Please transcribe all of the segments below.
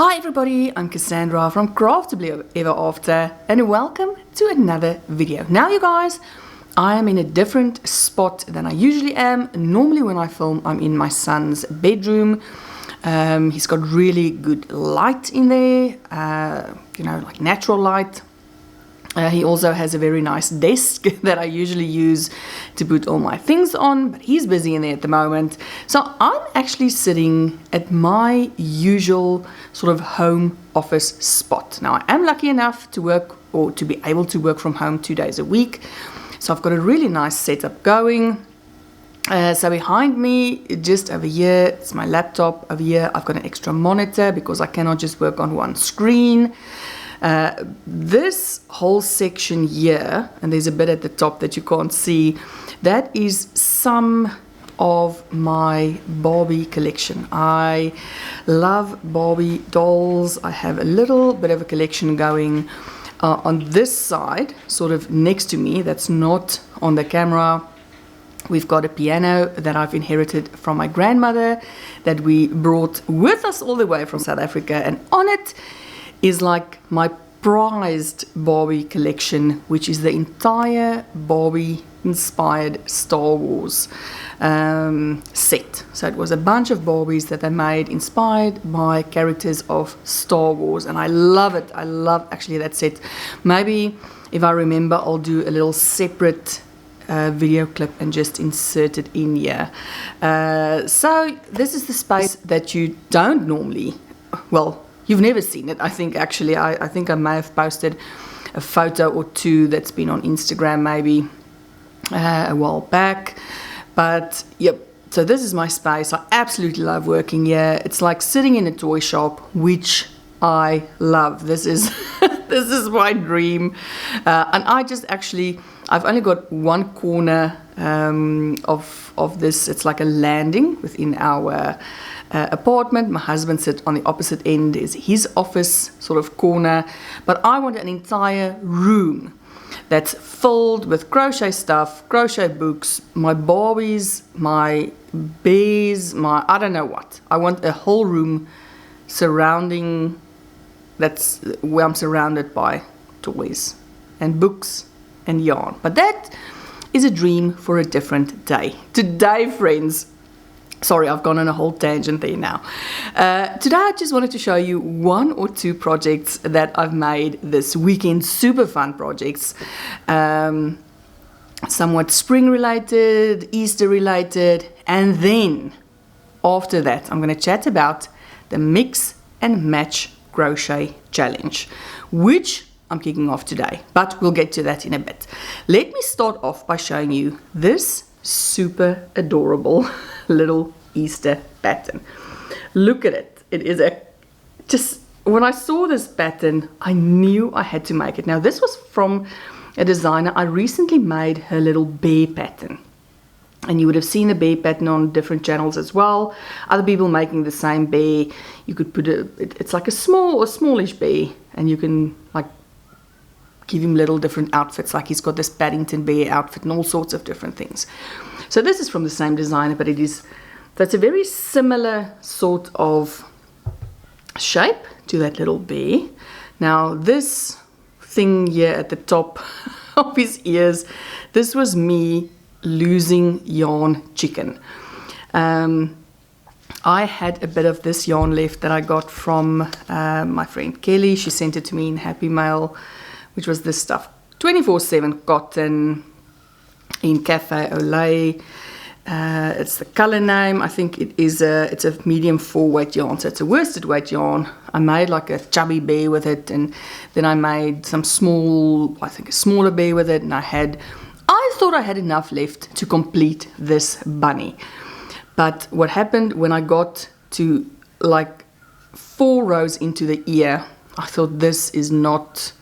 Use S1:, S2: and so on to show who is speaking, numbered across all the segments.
S1: Hi everybody, I'm Cassandra from Craftably Ever After and welcome to another video. Now you guys, I am in a different spot than I usually am. Normally when I film, I'm in my son's bedroom. He's got really good light in there, like natural light. He also has a very nice desk that I usually use to put all my things on, but he's busy in there at the moment. So I'm actually sitting at my usual sort of home office spot. Now I am lucky enough to work or to be able to work from home 2 days a week. So I've got a really nice setup going. So behind me, just over here, it's my laptop. Over here, I've got an extra monitor because I cannot just work on one screen. This whole section here, and there's a bit at the top that you can't see, that is some of my Barbie collection. I love Barbie dolls. I have a little bit of a collection going on this side, sort of next to me, that's not on the camera. We've got a piano that I've inherited from my grandmother that we brought with us all the way from South Africa, and on it is like my prized Barbie collection, which is the entire Barbie inspired Star Wars set. So it was a bunch of Barbies that they made inspired by characters of Star Wars, and I love it. I love actually that set. Maybe if I remember, I'll do a little separate video clip and just insert it in here. So this is the space that you don't normally, well, you've never seen it. I think actually, I think I may have posted a photo or two that's been on Instagram maybe a while back. But yep, so this is my space. I absolutely love working here. It's like sitting in a toy shop, which I love. This is this is my dream. And I just actually, I've only got one corner of this. It's like a landing within our apartment. My husband sits on the opposite end, is his office sort of corner, but I want an entire room that's filled with crochet stuff, crochet books, my Barbies, my bears, my I don't know what. I want a whole room surrounding, that's where I'm surrounded by toys and books and yarn. But that is a dream for a different day. Today, friends, sorry, I've gone on a whole tangent there now. Today I just wanted to show you one or two projects that I've made this weekend. Super fun projects. Somewhat spring related, Easter related. And then after that, I'm going to chat about the Mix and Match Crochet Challenge, which I'm kicking off today. But we'll get to that in a bit. Let me start off by showing you this super adorable little Easter pattern. Look at it. It is just when I saw this pattern, I knew I had to make it. Now this was from a designer. I recently made her little bear pattern, and you would have seen the bear pattern on different channels as well. Other people making the same bear. You could put it's like a small or smallish bear, and you can like give him little different outfits, like he's got this Paddington bear outfit and all sorts of different things. So this is from the same designer, but that's a very similar sort of shape to that little bear. Now this thing here at the top of his ears, this was me losing yarn chicken. I had a bit of this yarn left that I got from my friend Kelly. She sent it to me in Happy Mail, which was this stuff, 24/7 cotton in Cafe Olay. It's the color name. I think it's a medium 4 weight yarn, so it's a worsted weight yarn. I made like a chubby bear with it, and then I made some small, I think a smaller bear with it, and I thought I had enough left to complete this bunny. But what happened when I got to like 4 rows into the ear, I thought this is not,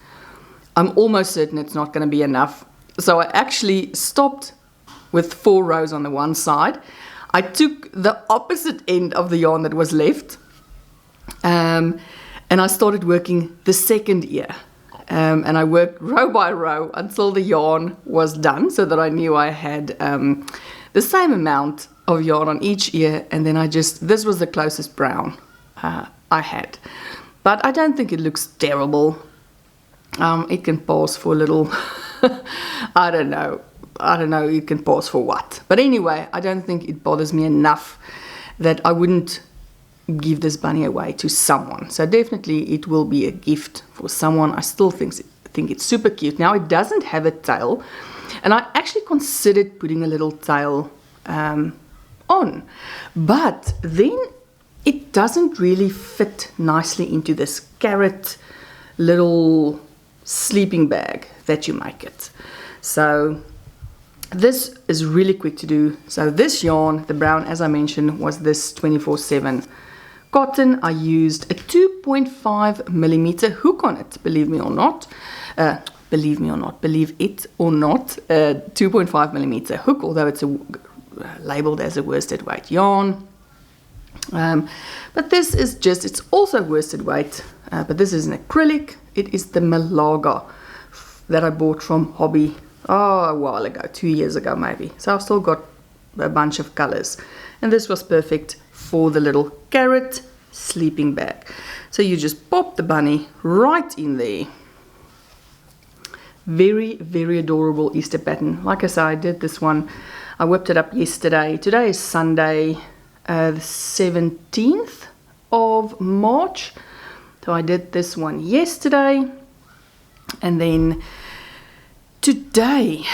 S1: I'm almost certain it's not going to be enough. So I actually stopped with 4 rows on the one side. I took the opposite end of the yarn that was left, and I started working the second ear. And I worked row by row until the yarn was done, so that I knew I had the same amount of yarn on each ear. And then this was the closest brown I had. but I don't think it looks terrible. It can pause for a little, I don't know, it can pause for what. But anyway, I don't think it bothers me enough that I wouldn't give this bunny away to someone. So definitely it will be a gift for someone. I still think it's super cute. Now, it doesn't have a tail, and I actually considered putting a little tail on, but then it doesn't really fit nicely into this carrot little sleeping bag that you make it. So this is really quick to do. So this yarn, the brown, as I mentioned, was this 24/7 cotton. I used a 2.5 millimeter hook on it, believe it or not, 2.5 millimeter hook, although it's labeled as a worsted weight yarn. But this is just, it's also worsted weight, but this is an acrylic. It is the Malaga that I bought from Hobby a while ago, 2 years ago maybe. So I've still got a bunch of colors, and this was perfect for the little carrot sleeping bag. So you just pop the bunny right in there. Very, very adorable Easter pattern. Like I said, I did this one, I whipped it up yesterday. Today is Sunday, the 17th of March. So I did this one yesterday, and then today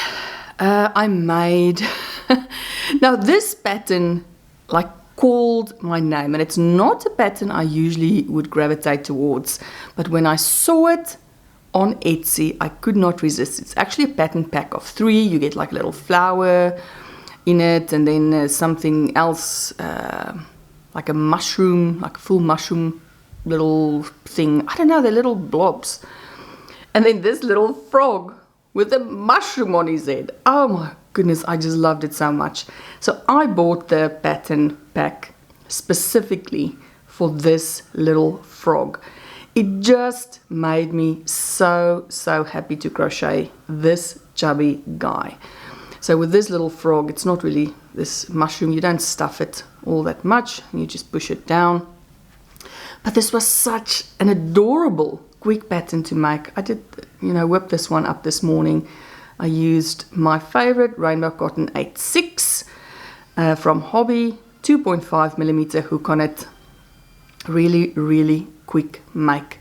S1: I made now this pattern like called my name, and it's not a pattern I usually would gravitate towards, but when I saw it on Etsy, I could not resist. It's actually a pattern pack of 3. You get like a little flower in it, and then something else, like a mushroom, like a full mushroom little thing. I don't know, they're little blobs. And then this little frog with a mushroom on his head. Oh my goodness, I just loved it so much. So I bought the pattern pack specifically for this little frog. It just made me so happy to crochet this chubby guy. So with this little frog, it's not really this mushroom, you don't stuff it all that much, you just push it down. But this was such an adorable quick pattern to make. I did, whip this one up this morning. I used my favorite Rainbow Cotton 8/6 from Hobby, 2.5 millimeter hook on it. Really quick make.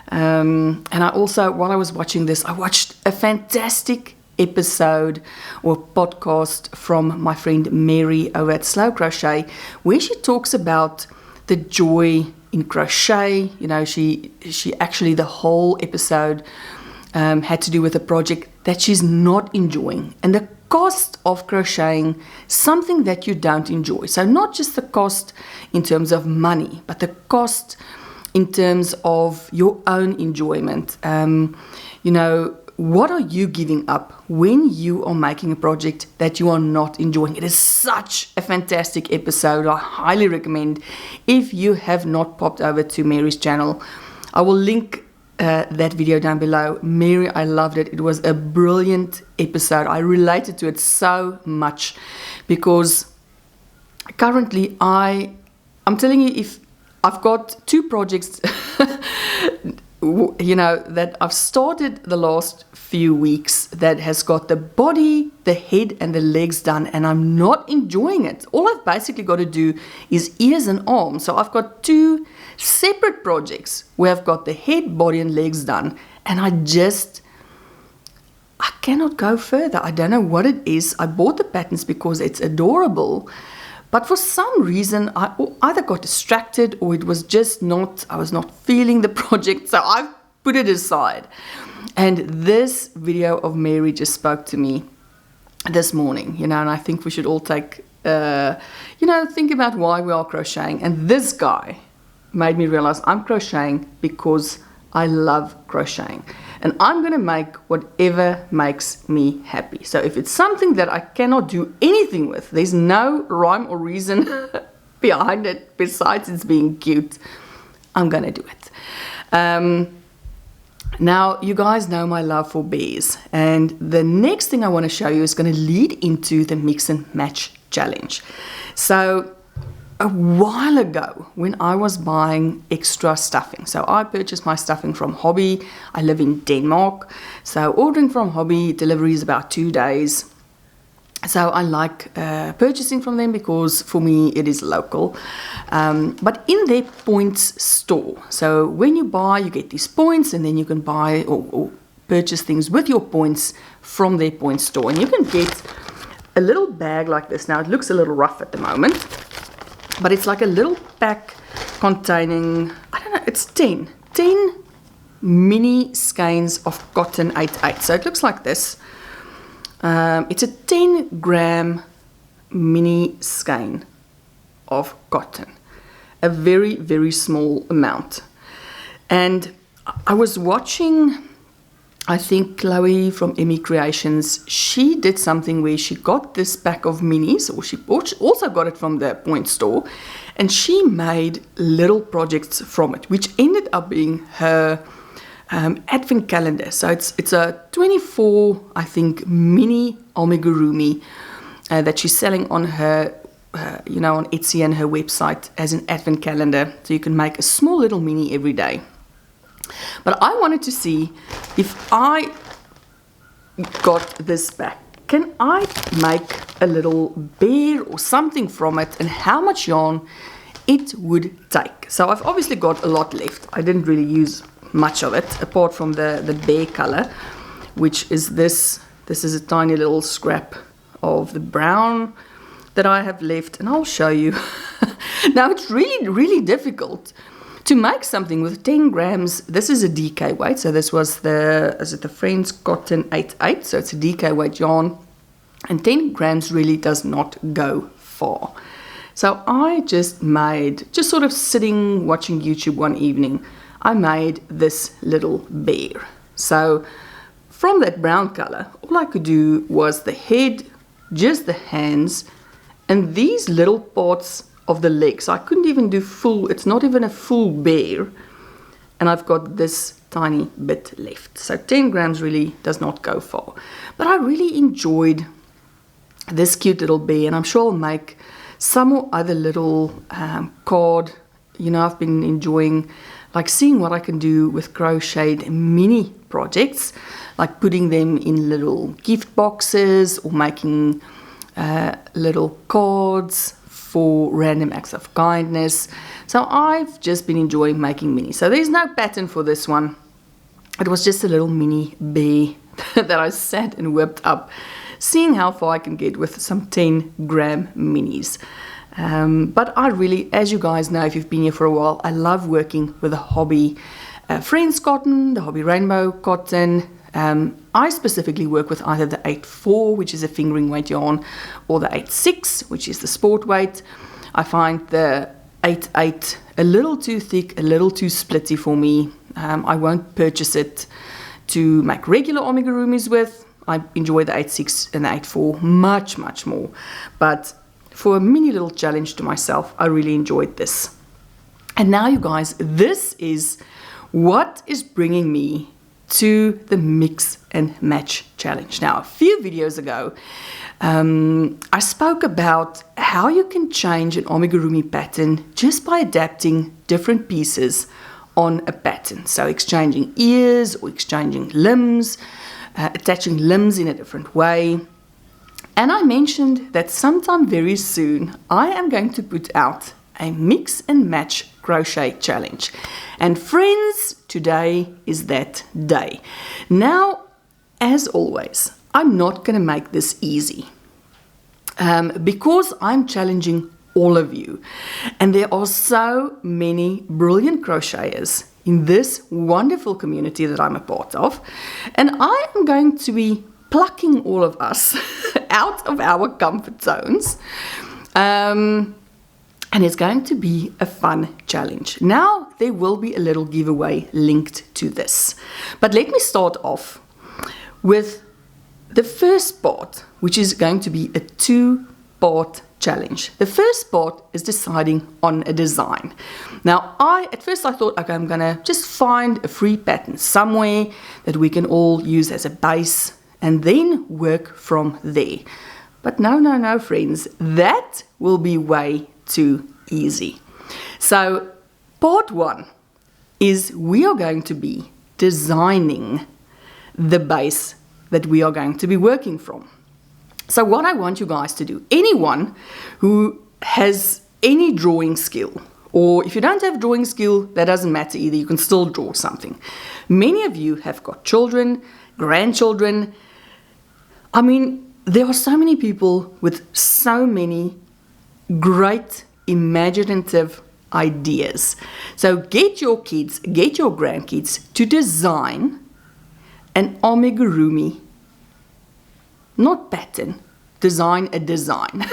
S1: And I also, while I was watching this, I watched a fantastic episode or podcast from my friend Mary over at Slow Crochet, where she talks about the joy in crochet. She actually, the whole episode had to do with a project that she's not enjoying, and the cost of crocheting something that you don't enjoy. So not just the cost in terms of money, but the cost in terms of your own enjoyment. What are you giving up when you are making a project that you are not enjoying? It is such a fantastic episode. I highly recommend, if you have not popped over to Mary's channel, I will link that video down below. Mary, I loved it. It was a brilliant episode. I related to it so much because currently I'm telling you, if I've got 2 projects that I've started the last few weeks that has got the body, the head and the legs done, and I'm not enjoying it. All I've basically got to do is ears and arms. So I've got 2 separate projects where I've got the head, body and legs done, and I cannot go further. I don't know what it is. I bought the patterns because it's adorable, but for some reason I either got distracted or it was just I was not feeling the project, so I've put it aside. And this video of Mary just spoke to me this morning, and I think we should all take, think about why we are crocheting. And this guy made me realize I'm crocheting because I love crocheting. And I'm going to make whatever makes me happy. So if it's something that I cannot do anything with, there's no rhyme or reason behind it besides it's being cute, I'm going to do it. Now, you guys know my love for bears. And the next thing I want to show you is going to lead into the mix and match challenge. So a while ago when I was buying extra stuffing. So I purchased my stuffing from Hobby. I live in Denmark. So ordering from Hobby, delivery is about 2 days. So I like purchasing from them because for me it is local. But in their points store. So when you buy, you get these points, and then you can buy or purchase things with your points from their points store. And you can get a little bag like this. Now it looks a little rough at the moment, but it's like a little pack containing, I don't know, it's 10 mini skeins of cotton 8/8. So it looks like this. It's a 10-gram mini skein of cotton, a very, very small amount. And I was watching, I think Chloe from Emmy Creations, she did something where she got this pack of minis, or she also got it from the point store, and she made little projects from it, which ended up being her advent calendar. So it's a 24, I think, mini amigurumi that she's selling on her, on Etsy and her website as an advent calendar. So you can make a small little mini every day. But I wanted to see if I got this back, can I make a little bear or something from it, and how much yarn it would take. So I've obviously got a lot left. I didn't really use much of it, apart from the bear color, which is this. This is a tiny little scrap of the brown that I have left, and I'll show you. Now it's really, really difficult to make something with 10 grams. This is a DK weight, so this was the Friends Cotton 8/8, so it's a DK weight yarn, and 10 grams really does not go far. So I just sort of sitting watching YouTube one evening, I made this little bear. So from that brown color, all I could do was the head, just the hands, and these little parts of the legs. I couldn't even do full, it's not even a full bear. And I've got this tiny bit left. So 10 grams really does not go far. But I really enjoyed this cute little bear, and I'm sure I'll make some more other little card. I've been enjoying like seeing what I can do with crocheted mini projects, like putting them in little gift boxes or making little cards for random acts of kindness. So I've just been enjoying making minis. So there's no pattern for this one. It was just a little mini bear that I sat and whipped up, seeing how far I can get with some 10-gram minis. But I really, as you guys know, if you've been here for a while, I love working with the Hobby Friends cotton, the Hobby Rainbow cotton. I specifically work with either the 8/4, which is a fingering weight yarn, or the 8/6, which is the sport weight. I find the 8/8 a little too thick, a little too splitty for me. I won't purchase it to make regular amigurumis with. I enjoy the 8/6 and the 8/4 much, much more. But for a mini little challenge to myself, I really enjoyed this. And now, you guys, this is what is bringing me to the mix and match challenge. Now, a few videos ago, I spoke about how you can change an amigurumi pattern just by adapting different pieces on a pattern. So exchanging ears or exchanging limbs, attaching limbs in a different way. And I mentioned that sometime very soon I am going to put out a mix and match crochet challenge. And friends, today is that day. Now, as always, I'm not going to make this easy because I'm challenging all of you. And there are so many brilliant crocheters in this wonderful community that I'm a part of. And I am going to be plucking all of us out of our comfort zones. And it's going to be a fun challenge. Now, there will be a little giveaway linked to this. But let me start off with the first part, which is going to be a 2-part challenge. The first part is deciding on a design. Now, at first I thought, okay, I'm going to just find a free pattern somewhere that we can all use as a base and then work from there. But no, friends, that will be way too easy. So part 1 is we are going to be designing the base that we are going to be working from. So what I want you guys to do, anyone who has any drawing skill, or if you don't have drawing skill, that doesn't matter either, you can still draw something. Many of you have got children, grandchildren. I mean, there are so many people with so many great imaginative ideas. So get your kids, get your grandkids to design an amigurumi, not pattern, design a design.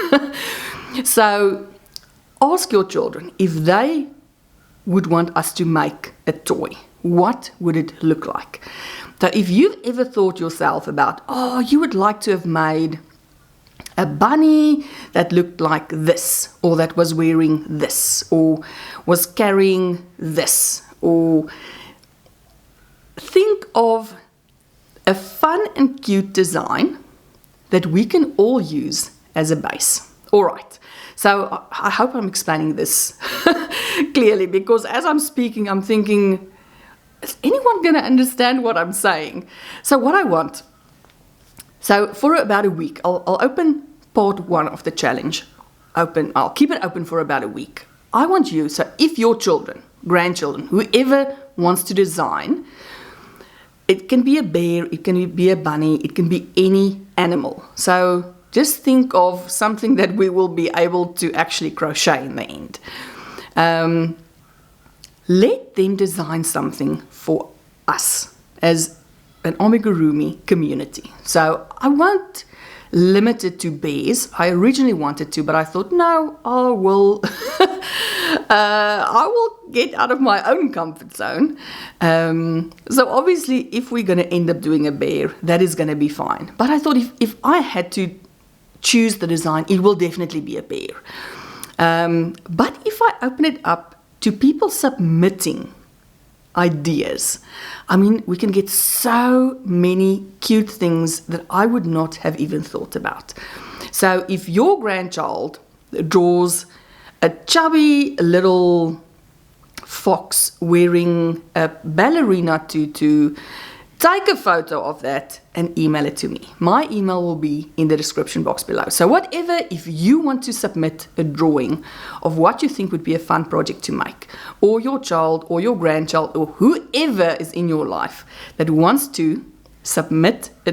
S1: So ask your children if they would want us to make a toy. What would it look like? So if you've ever thought yourself about, oh, you would like to have made a bunny that looked like this, or that was wearing this, or was carrying this, or think of a fun and cute design that we can all use as a base. All right, so I hope I'm explaining this clearly, because as I'm speaking, I'm thinking, is anyone going to understand what I'm saying? So what I want, so for about a week, I'll open part 1 of the challenge. I'll keep it open for about a week. I want you, so if your children, grandchildren, whoever wants to design, it can be a bear, it can be a bunny, it can be any animal. So just think of something that we will be able to actually crochet in the end. Let them design something for us as an amigurumi community. So I won't limit it to bears. I originally wanted to, but I thought, no, I will get out of my own comfort zone. So obviously, if we're going to end up doing a bear, that is going to be fine. But I thought if I had to choose the design, it will definitely be a bear. But if I open it up to people submitting ideas, I mean, we can get so many cute things that I would not have even thought about. So if your grandchild draws a chubby little fox wearing a ballerina tutu, take a photo of that and email it to me. My email will be in the description box below. So whatever, if you want to submit a drawing of what you think would be a fun project to make, or your child or your grandchild or whoever is in your life that wants to submit a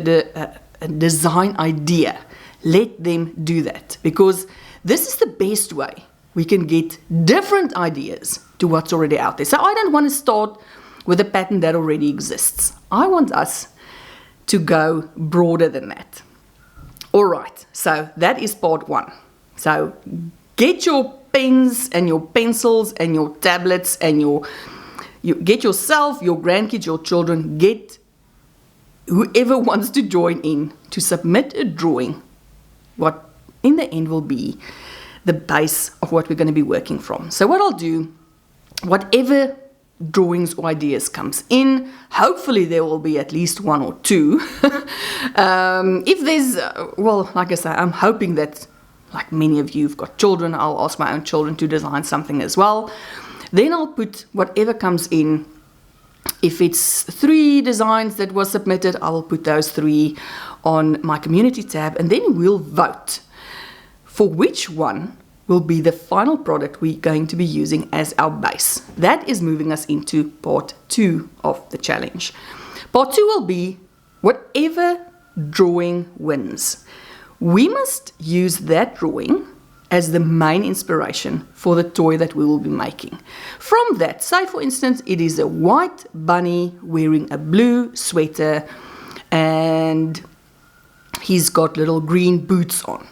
S1: design idea, let them do that, because this is the best way we can get different ideas to what's already out there. So I don't want to start with a pattern that already exists. I want us to go broader than that. All right, so that is part 1. So get your pens and your pencils and your tablets and you get yourself, your grandkids, your children, get whoever wants to join in to submit a drawing, what in the end will be the base of what we're going to be working from. So what I'll do, whatever drawings or ideas comes in, hopefully there will be at least 1 or 2. If there's, well, like I say, I'm hoping that, like many of you have got children, I'll ask my own children to design something as well. Then I'll put whatever comes in. If it's 3 designs that was submitted, I will put those 3 on my community tab, and then we'll vote for which one will be the final product we're going to be using as our base. That is moving us into part 2 of the challenge. Part 2 will be whatever drawing wins. We must use that drawing as the main inspiration for the toy that we will be making. From that, say for instance, it is a white bunny wearing a blue sweater and he's got little green boots on.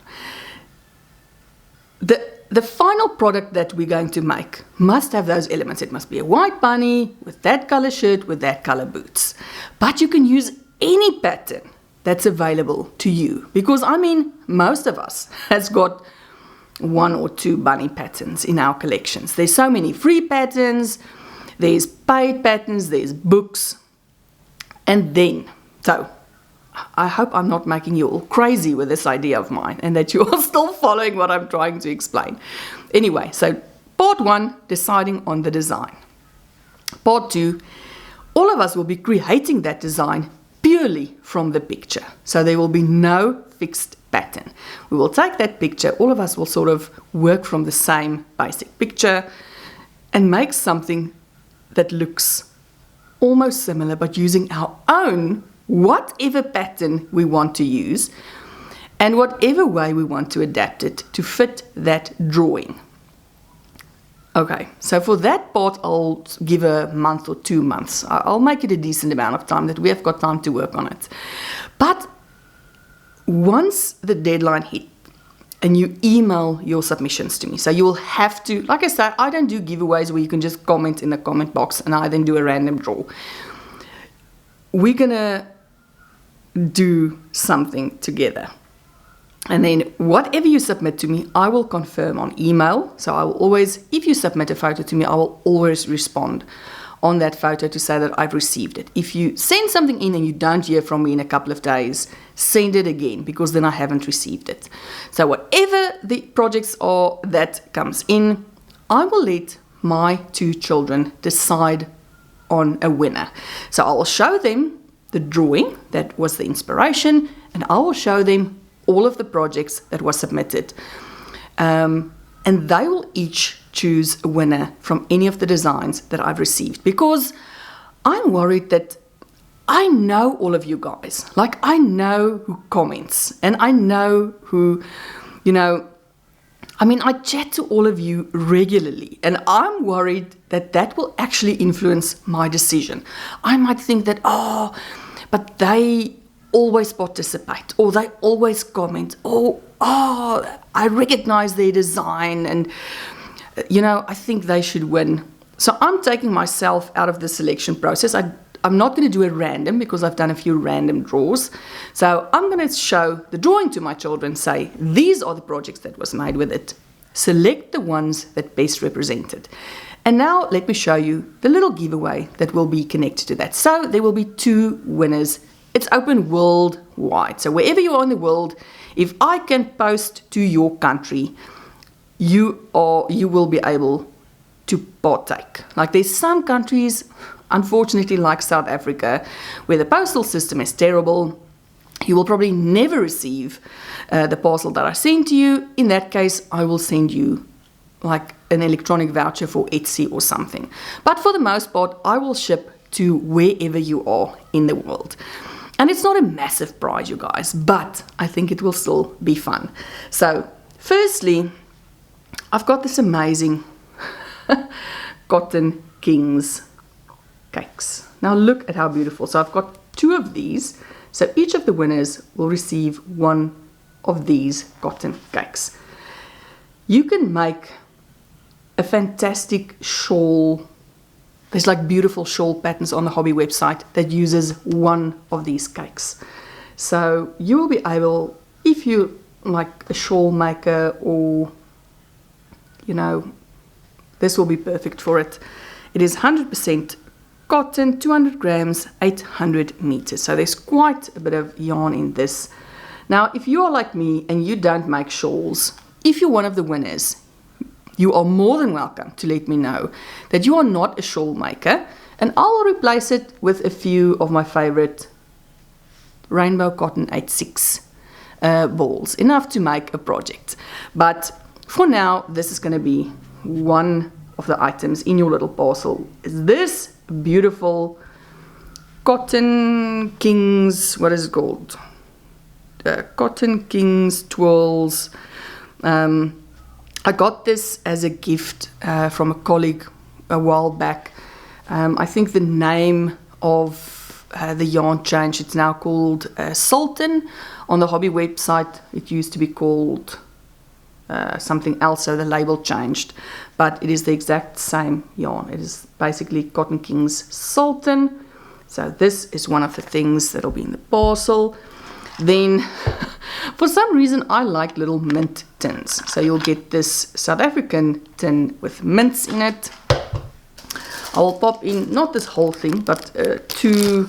S1: The final product that we're going to make must have those elements. It must be a white bunny with that color shirt, with that color boots. But you can use any pattern that's available to you, because I mean, most of us has got 1 or 2 bunny patterns in our collections. There's so many free patterns, there's paid patterns, there's books. And then, so I hope I'm not making you all crazy with this idea of mine and that you are still following what I'm trying to explain. Anyway, so part 1, deciding on the design. Part 2, all of us will be creating that design purely from the picture. So there will be no fixed pattern. We will take that picture, all of us will sort of work from the same basic picture and make something that looks almost similar, but using our own whatever pattern we want to use and whatever way we want to adapt it to fit that drawing. Okay, so for that part, I'll give a month or 2 months. I'll make it a decent amount of time that we have got time to work on it. But once the deadline hit and you email your submissions to me, so you will have to, like I said, I don't do giveaways where you can just comment in the comment box and I then do a random draw. We're gonna do something together. And then whatever you submit to me, I will confirm on email. So I will always, if you submit a photo to me, I will always respond on that photo to say that I've received it. If you send something in and you don't hear from me in a couple of days, send it again, because then I haven't received it. So whatever the projects are that comes in, I will let my 2 children decide on a winner. So I will show them the drawing that was the inspiration, and I will show them all of the projects that were submitted. And they will each choose a winner from any of the designs that I've received, because I'm worried that I know all of you guys. Like, I know who comments and I know who, I chat to all of you regularly, and I'm worried that that will actually influence my decision. I might think that, but they always participate, or they always comment, or I recognize their design, and I think they should win. So I'm taking myself out of the selection process. I'm not going to do a random, because I've done a few random draws. So I'm going to show the drawing to my children, say, these are the projects that was made with it. Select the ones that best represent it. And now let me show you the little giveaway that will be connected to that. So there will be 2 winners. It's open worldwide. So wherever you are in the world, if I can post to your country, you will be able to partake. Like, there's some countries, unfortunately, like South Africa, where the postal system is terrible. You will probably never receive the parcel that I send to you. In that case, I will send you like an electronic voucher for Etsy or something. But for the most part, I will ship to wherever you are in the world. And it's not a massive prize, you guys, but I think it will still be fun. So, firstly, I've got this amazing Cotton Kings cakes. Now look at how beautiful. So I've got 2 of these. So each of the winners will receive 1 of these cotton cakes. You can make a fantastic shawl. There's like beautiful shawl patterns on the hobby website that uses 1 of these cakes. So you will be able, if you like a shawl maker, or this will be perfect for it. It is 100% cotton, 200 grams, 800 meters. So there's quite a bit of yarn in this. Now, if you are like me and you don't make shawls, if you're one of the winners, you are more than welcome to let me know that you are not a shawl maker, and I will replace it with a few of my favorite rainbow cotton 86 balls, enough to make a project. But for now, this is going to be one of the items in your little parcel. Is this beautiful Cotton Kings, what is it called? Cotton Kings twirls. I got this as a gift from a colleague a while back. I think the name of the yarn changed. It's now called Sultan. On the hobby website, it used to be called something else, so the label changed. But it is the exact same yarn. It is basically Cotton Kings Sultan. So this is one of the things that'll be in the parcel. Then, for some reason, I like little mint tins. So you'll get this South African tin with mints in it. I will pop in, not this whole thing, but 2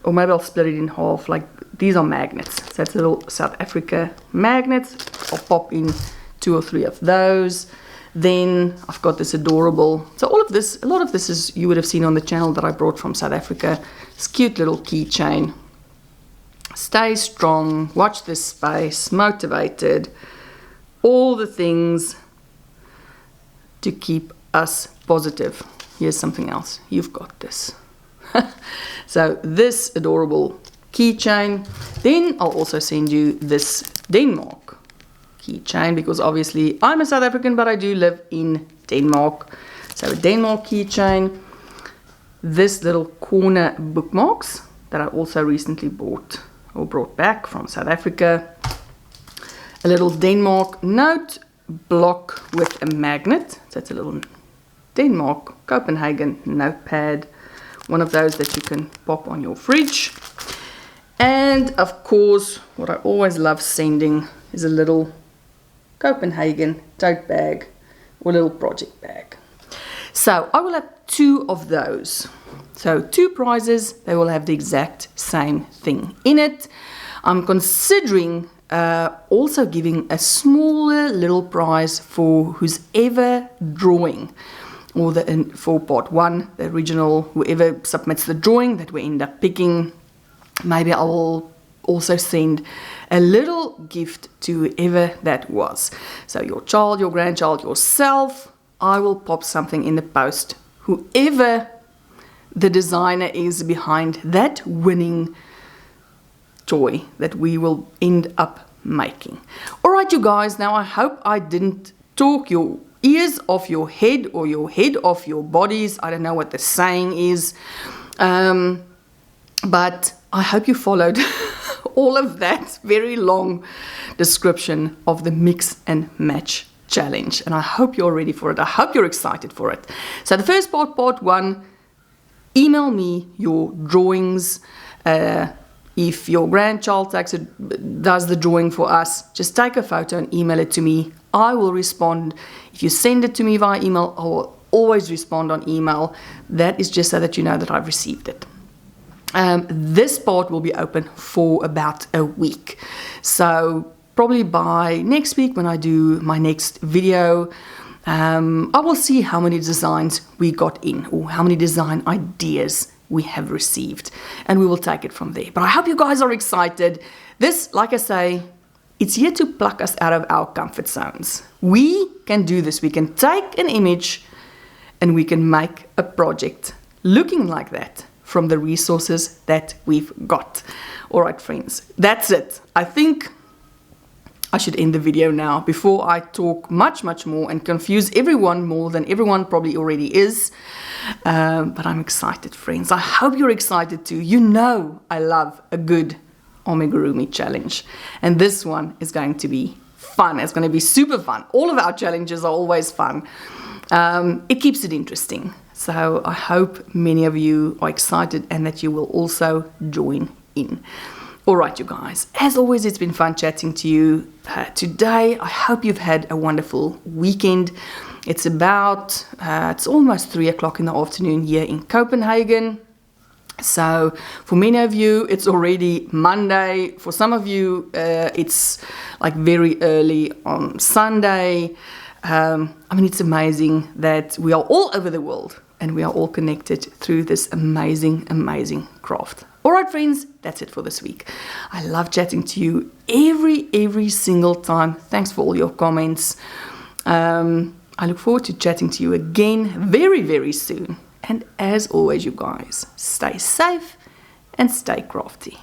S1: or maybe I'll split it in half. Like, these are magnets. So it's little South Africa magnets. I'll pop in 2 or 3 of those. Then I've got this adorable, so all of this, a lot of this is, you would have seen on the channel that I brought from South Africa. This cute little keychain. Stay strong, watch this space, motivated, all the things to keep us positive. Here's something else. You've got this. So this adorable keychain. Then I'll also send you this Denmark keychain, because obviously I'm a South African, but I do live in Denmark. So a Denmark keychain. This little corner bookmarks that I also recently bought or brought back from South Africa. A little Denmark note block with a magnet. So it's a little Denmark Copenhagen notepad. One of those that you can pop on your fridge. And of course, what I always love sending is a little Copenhagen tote bag or little project bag. So I will have 2 of those. So 2 prizes, they will have the exact same thing in it. I'm considering also giving a smaller little prize for who's ever drawing, or for part 1, the original, whoever submits the drawing that we end up picking. Maybe I will also send a little gift to whoever that was. So your child, your grandchild, yourself, I will pop something in the post. Whoever the designer is behind that winning toy that we will end up making. All right, you guys, now I hope I didn't talk your ears off your head or your head off your bodies. I don't know what the saying is, but I hope you followed all of that very long description of the mix and match challenge, and I hope you're ready for it. I hope you're excited for it. So the first part 1, email me your drawings. If your grandchild does the drawing for us, just take a photo and email it to me. I will respond. If you send it to me via email, I will always respond on email. That is just so that you know that I've received it. This part will be open for about a week. So probably by next week, when I do my next video, I will see how many designs we got in, or how many design ideas we have received, and we will take it from there. But I hope you guys are excited. This, like I say, it's here to pluck us out of our comfort zones. We can do this. We can take an image and we can make a project looking like that from the resources that we've got. All right, friends, that's it. I think I should end the video now before I talk much more and confuse everyone more than everyone probably already is. But I'm excited, friends. I hope you're excited too. You know I love a good amigurumi challenge, and this one is going to be fun. It's going to be super fun. All of our challenges are always fun. It keeps it interesting. So I hope many of you are excited and that you will also join in. All right, you guys, as always, it's been fun chatting to you today. I hope you've had a wonderful weekend. It's it's almost 3 o'clock in the afternoon here in Copenhagen. So for many of you, it's already Monday. For some of you, it's like very early on Sunday. I mean, it's amazing that we are all over the world and we are all connected through this amazing craft. All right, friends, that's it for this week. I love chatting to you every single time. Thanks for all your comments. I look forward to chatting to you again very soon. And as always, you guys, stay safe and stay crafty.